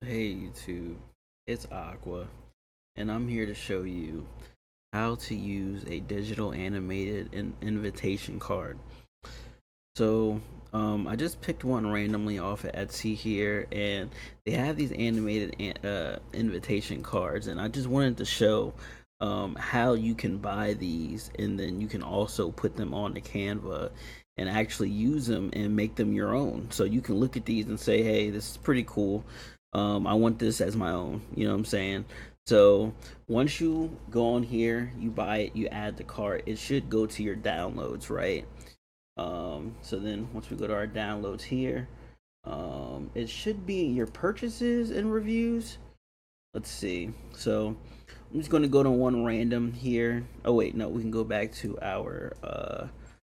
Hey YouTube, it's Aqua, and I'm here to show you how to use a digital animated invitation card. So, I just picked one randomly off of Etsy here, and they have these animated invitation cards, and I just wanted to show how you can buy these, and then you can also put them on the Canva and actually use them and make them your own. So you can look at these and say, hey, this is pretty cool. I want this as my own. You know what I'm saying? So once you go on here, you buy it, you add the cart, it should go to your downloads, right? So then once we go to our downloads here, it should be your purchases and reviews. Let's see. So I'm just going to go to one random here. Oh wait, no, we can go back to our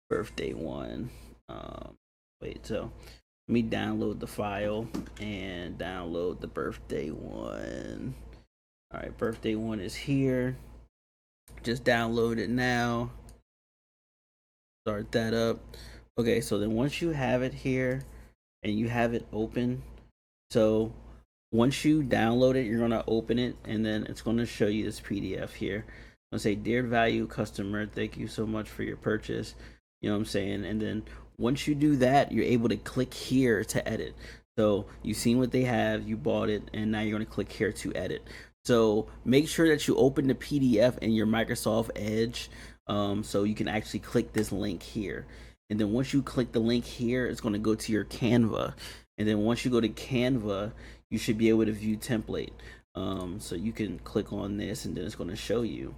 birthday one. Wait, so let me download the file and download the birthday one. All right, birthday one is here. Just download it now. Start that up. Okay, so then once you have it here and you have it open, so once you download it, you're gonna open it and then it's gonna show you this PDF here. I'll say, dear value customer, thank you so much for your purchase. You know what I'm saying? And then once you do that, you're able to click here to edit. So you've seen what they have, you bought it, and now you're gonna click here to edit. So make sure that you open the PDF in your Microsoft Edge, so you can actually click this link here. And then once you click the link here, it's going to go to your Canva. And then once you go to Canva, you should be able to view template. So you can click on this, and then it's going to show you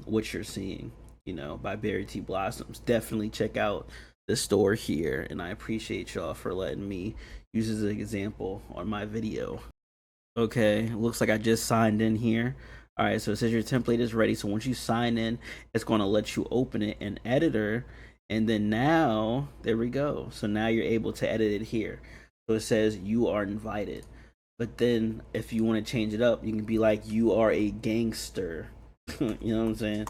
what you're seeing. You know, by Berry T Blossoms. Definitely check out the store here, and I appreciate y'all for letting me use as an example on my video. Okay, looks like I just signed in here. All right, so it says your template is ready. So once you sign in, it's going to let you open it in editor. And then now, there we go. So now you're able to edit it here. So it says you are invited. But then if you want to change it up, you can be like, you are a gangster. You know what I'm saying?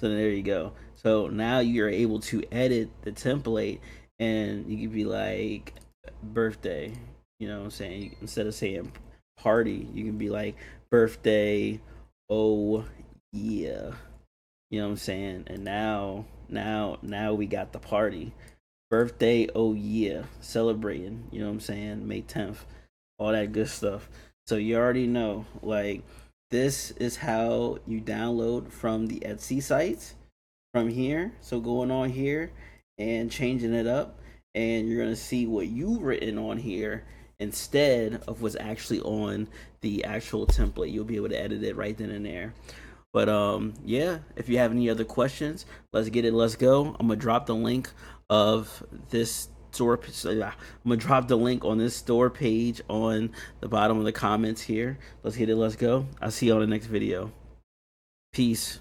So there you go. So now you're able to edit the template and you can be like birthday. You know what I'm saying? Instead of saying party, you can be like birthday, oh yeah. You know what I'm saying? And now we got the party. Birthday, oh yeah. Celebrating, you know what I'm saying? May 10th. All that good stuff. So you already know, like, this is how you download from the Etsy site from here. So going on here and changing it up, and you're gonna see what you've written on here instead of what's actually on the actual template. You'll be able to edit it right then and there. But yeah, if you have any other questions, let's get it. Let's go. I'm gonna drop the link of this store. I'm gonna drop the link on this store page on the bottom of the comments here. Let's get it. Let's go. I'll see you on the next video. Peace.